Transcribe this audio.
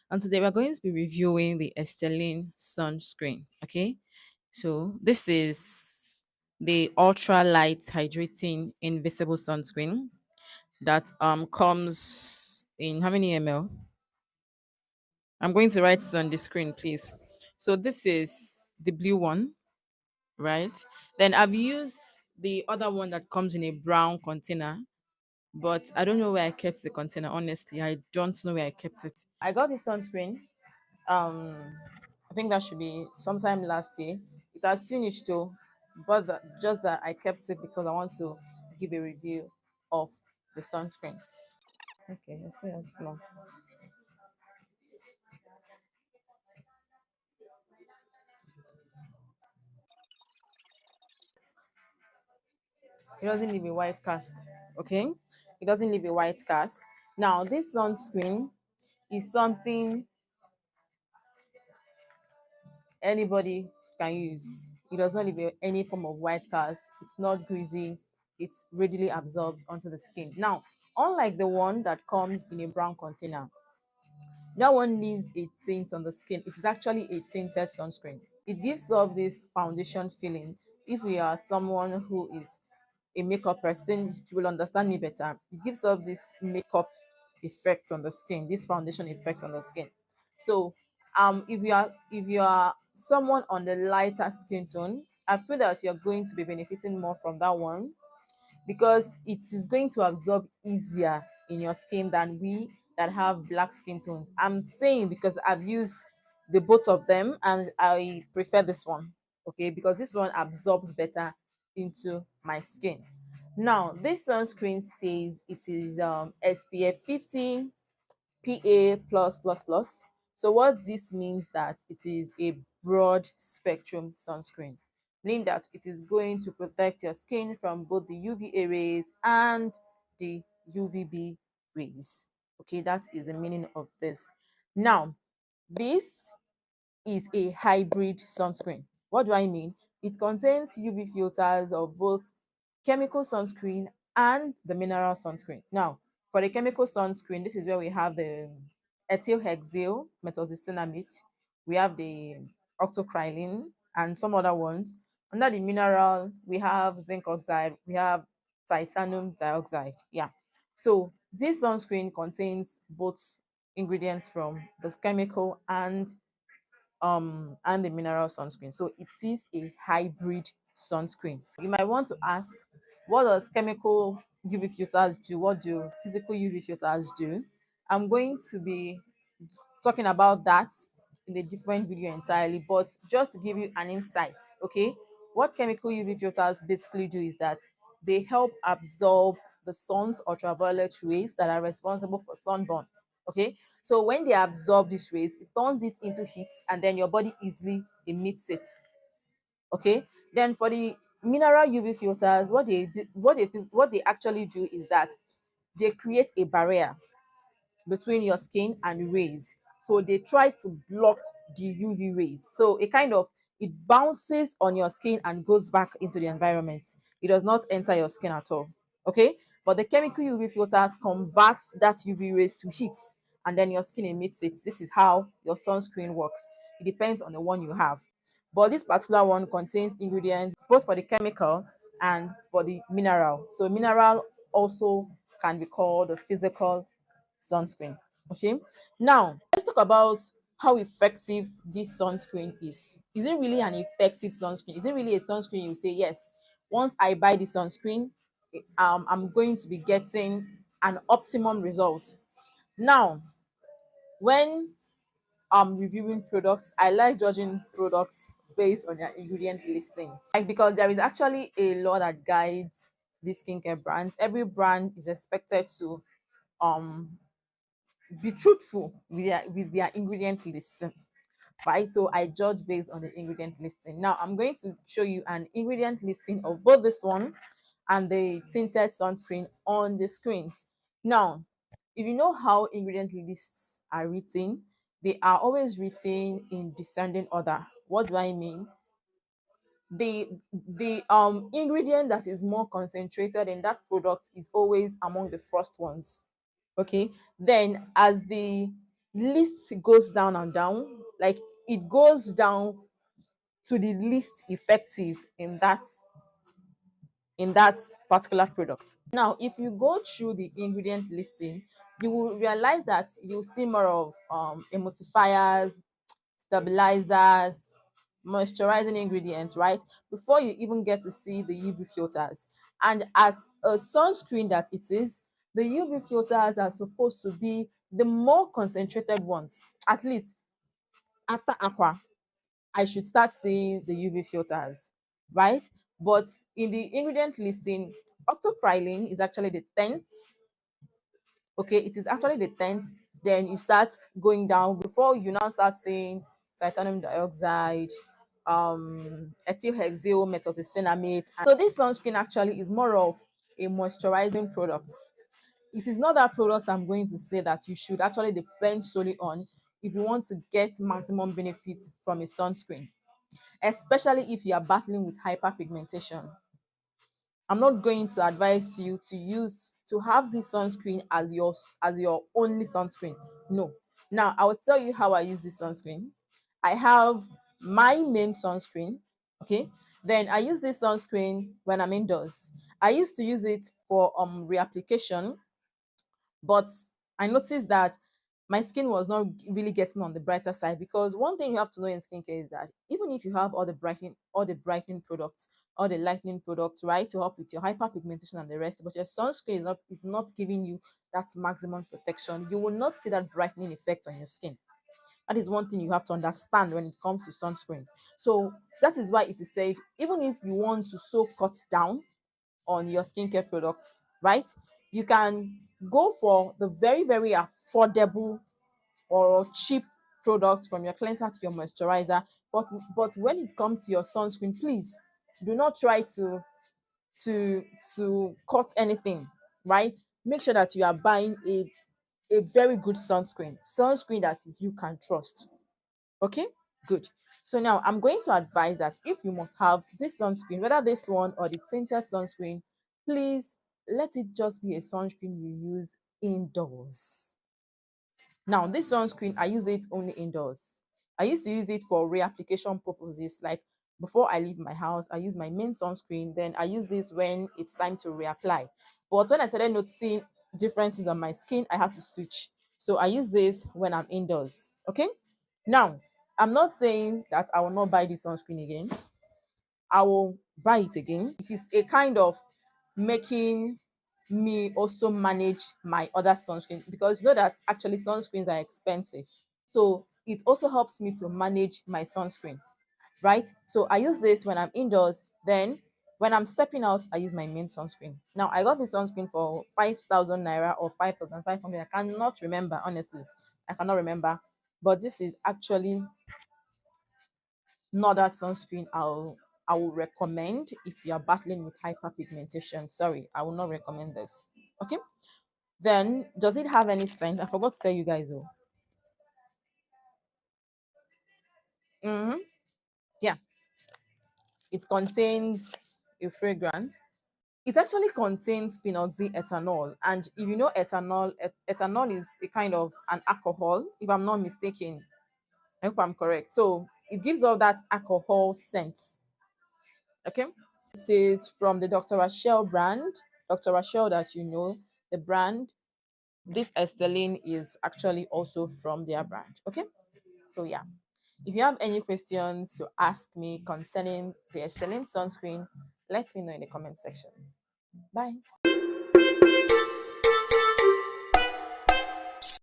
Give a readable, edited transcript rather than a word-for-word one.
And today we're going to be reviewing the Estelin Sunscreen. Okay, so this is the ultra light hydrating invisible sunscreen that comes in how many ml? I'm going to write it on the screen, please. So this is the blue one, right? Then I've used the other one that comes in a brown container, but I don't know where I kept the container. Honestly, I don't know where I kept it. I got this sunscreen. I think that should be sometime last year. It has finished though, but just that I kept it because I want to give a review of the sunscreen. Okay, I still have small. It doesn't leave a white cast. Okay, it doesn't leave a white cast. Now, this sunscreen is something anybody can use. It does not leave any form of white cast. It's not greasy. It readily absorbs onto the skin. Now, unlike the one that comes in a brown container, that one leaves a tint on the skin. It is actually a tinted sunscreen. It gives off this foundation feeling. If you are someone who is a makeup person, you will understand me better. It gives off this makeup effect on the skin, this foundation effect on the skin. So, if you are someone on the lighter skin tone, I feel that you're going to be benefiting more from that one because it is going to absorb easier in your skin than we that have black skin tones. I'm saying because I've used the both of them and I prefer this one, okay, because this one absorbs better into my skin. Now, this sunscreen says it is SPF 50 PA plus plus plus. So what this means that it is a broad spectrum sunscreen, meaning that it is going to protect your skin from both the UVA rays and the UVB rays. Okay, that is the meaning of this. Now, this is a hybrid sunscreen. What do I mean? It contains UV filters of both chemical sunscreen and the mineral sunscreen. Now, for the chemical sunscreen, this is where we have the ethyl hexyl methoxycinnamide, we have the octocrylene, and some other ones. Under the mineral, we have zinc oxide, we have titanium dioxide. Yeah. So this sunscreen contains both ingredients from the chemical and the mineral sunscreen. So it is a hybrid sunscreen. You might want to ask, what does chemical UV filters do? What do physical UV filters do? I'm going to be talking about that in a different video entirely, but just to give you an insight, okay, what chemical UV filters basically do is that they help absorb the sun's ultraviolet rays that are responsible for sunburn. Okay, so when they absorb these rays, it turns it into heat and then your body easily emits it. Okay, then for the mineral UV filters, what they actually do is that they create a barrier between your skin and rays. So they try to block the UV rays. So it bounces on your skin and goes back into the environment. It does not enter your skin at all. Okay? But the chemical UV filters converts that UV rays to heat and then your skin emits it. This is how your sunscreen works. It depends on the one you have. But this particular one contains ingredients both for the chemical and for the mineral. So mineral also can be called a physical sunscreen. Okay, now let's talk about how effective this sunscreen is. Is it really an effective sunscreen? Is it really a sunscreen you say, yes, once I buy the sunscreen, I'm going to be getting an optimum result? Now, when I'm reviewing products, I like judging products based on their ingredient listing. Like, because there is actually a law that guides these skincare brands. Every brand is expected to um be truthful with their ingredient listing, right? So I judge based on the ingredient listing. Now I'm going to show you an ingredient listing of both this one and the tinted sunscreen on the screens. Now, if you know how ingredient lists are written, they are always written in descending order. What do I mean? The ingredient that is more concentrated in that product is always among the first ones. Okay, then as the list goes down and down, like it goes down to the least effective in that particular product. Now, if you go through the ingredient listing, you will realize that you'll see more of emulsifiers, stabilizers, moisturizing ingredients, right? Before you even get to see the UV filters. And as a sunscreen that it is, the UV filters are supposed to be the more concentrated ones. At least after aqua, I should start seeing the UV filters, right? But in the ingredient listing, octocrylene is actually the 10th. Okay, it is actually the 10th. Then you start going down before you now start seeing titanium dioxide, ethyl hexyl methoxycinnamate. So this sunscreen actually is more of a moisturizing product. It is not that product I'm going to say that you should actually depend solely on if you want to get maximum benefit from a sunscreen, especially if you are battling with hyperpigmentation. I'm not going to advise you to have this sunscreen as your only sunscreen. No. Now I will tell you how I use this sunscreen. I have my main sunscreen. Okay. Then I use this sunscreen when I'm indoors. I used to use it for reapplication, but I noticed that my skin was not really getting on the brighter side, because one thing you have to know in skincare is that even if you have all the brightening products, all the lightening products, right, to help with your hyperpigmentation and the rest, but your sunscreen is not giving you that maximum protection, you will not see that brightening effect on your skin. That is one thing you have to understand when it comes to sunscreen. So that is why it is said, even if you want to so cut down on your skincare products, right? You can go for the very, very affordable or cheap products, from your cleanser to your moisturizer. But when it comes to your sunscreen, please do not try to cut anything, right? Make sure that you are buying a very good sunscreen that you can trust. Okay, good. So now I'm going to advise that if you must have this sunscreen, whether this one or the tinted sunscreen, please let it just be a sunscreen you use indoors. Now, this sunscreen, I use it only indoors. I used to use it for reapplication purposes. Like before I leave my house, I use my main sunscreen. Then I use this when it's time to reapply. But when I started noticing differences on my skin, I had to switch. So I use this when I'm indoors. Okay. Now, I'm not saying that I will not buy this sunscreen again. I will buy it again. It is a kind of making me also manage my other sunscreen, because you know that actually sunscreens are expensive. So it also helps me to manage my sunscreen, right? So I use this when I'm indoors. Then when I'm stepping out, I use my main sunscreen. Now I got this sunscreen for 5,000 naira or 5,500. I cannot remember, honestly. I cannot remember. But this is actually not that sunscreen I will recommend if you are battling with hyperpigmentation. Sorry, I will not recommend this. Okay. Then does it have any scent? I forgot to tell you guys though. Mm-hmm. Yeah, it contains a fragrance. It actually contains phenoxyethanol, and if you know ethanol, ethanol is a kind of an alcohol, if I'm not mistaken. I hope I'm correct. So it gives all that alcohol scent. Okay. This is from the Dr. Rashel brand. Dr. Rashel, that you know, the brand. This Estelin is actually also from their brand. Okay. So yeah. If you have any questions to ask me concerning the Estelin sunscreen, let me know in the comment section. Bye.